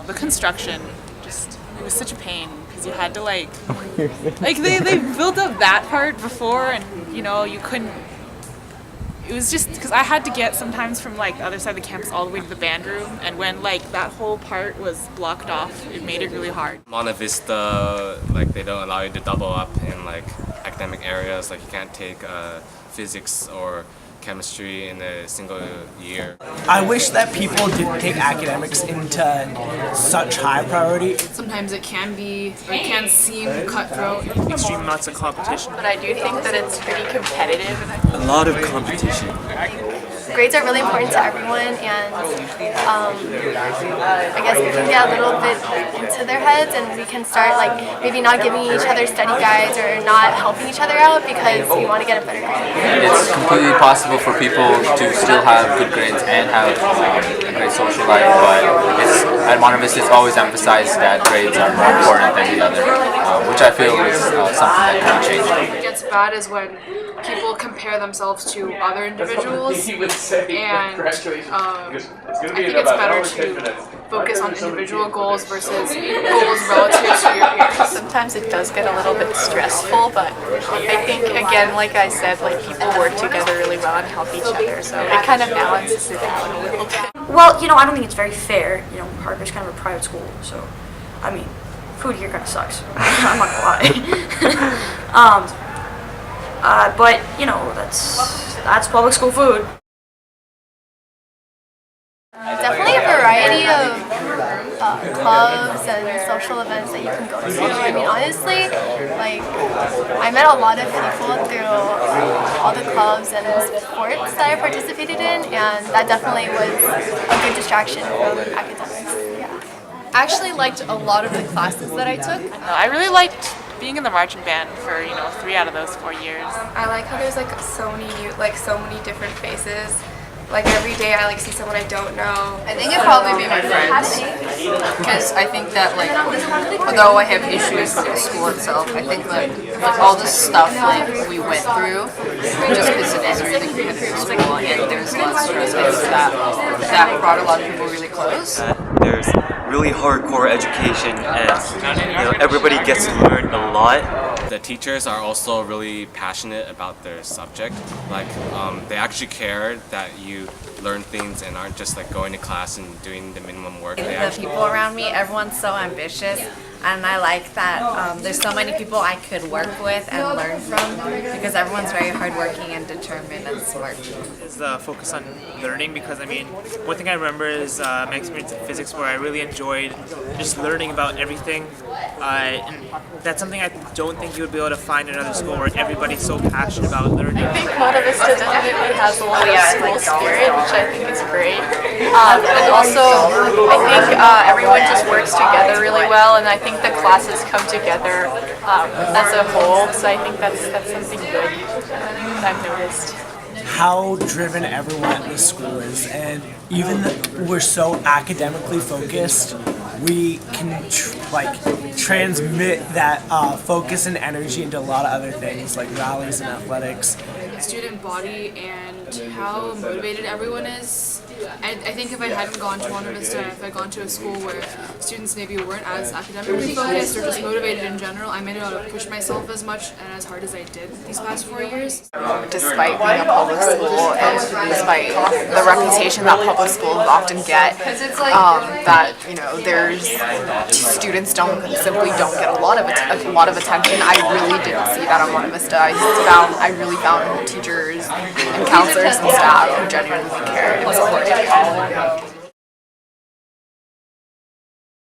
The construction, just, it was such a pain because you had to like they built up that part before, and you couldn't. It was just because I had to get sometimes from like the other side of the campus all the way to the band room, and when like that whole part was blocked off, it made it really hard. Monte Vista, like they don't allow you to double up in like academic areas. Like you can't take physics or chemistry in a single year. I wish that people didn't take academics into such high priority. Sometimes it can seem cutthroat. Extreme amounts of competition. But I do think that it's pretty competitive. A lot of competition. Grades are really important to everyone, and I guess we can get a little bit into their heads, and we can start like maybe not giving each other study guides or not helping each other out because we want to get a better grade. It's completely possible for people to still have good grades and have a great social life, but at Monte Vista it's always emphasized that grades are more important than the other, which I feel is something that can change. What gets bad is when people compare themselves to other individuals, and I think it's better to focus on individual goals versus goals relative to your peers. Sometimes it does get a little bit stressful, but I think, again, like I said, like people work together really well and help each other, so it kind of balances it out a little bit. Well, I don't think it's very fair. Harper's kind of a private school, so, I mean, food here kind of sucks. I'm not gonna lie. But, that's public school food. Definitely a variety of clubs and social events that you can go to. I mean, honestly, like I met a lot of people through all the clubs and sports that I participated in, and that definitely was a good distraction from academics. Yeah. I actually liked a lot of the classes that I took. I really liked being in the marching band for 3 out of those 4 years. I like how there's so many different faces. Like every day I see someone I don't know. I think it'd probably be my friends, because I think that although I have issues with the school itself, I think that all the stuff we went through, just because it is a really competitive school and there's a lot of stress, I think that brought a lot of people really close. There's really hardcore education, and everybody gets to learn a lot. The teachers are also really passionate about their subject. They actually care that you learn things and aren't just going to class and doing the minimum work. The people around me, everyone's so ambitious, and I like that there's so many people I could work with and learn from, because everyone's very hardworking and determined and smart. Is the focus on learning, because one thing I remember is my experience in physics, where I really enjoyed just learning about everything, and that's something I don't think you would be able to find in another school where everybody's so passionate about learning. I think Monte Vista definitely has a lot of school spirit, which I think is great. And also, I think everyone just works together really well, and I think the classes come together as a whole, so I think that's something good that I've noticed. How driven everyone at this school is, and even though we're so academically focused, we can transmit that focus and energy into a lot of other things like rallies and athletics. Student body and how motivated everyone is. I think if I hadn't gone to Monte Vista, if I'd gone to a school where students maybe weren't as academically focused or just motivated in general, I may not have pushed myself as much and as hard as I did these past 4 years. Despite being a public school and despite the reputation that public schools often get, that there's students simply don't get a lot of attention. I really didn't see that on Monte Vista. I really found teachers and counselors and staff who genuinely cared and supported.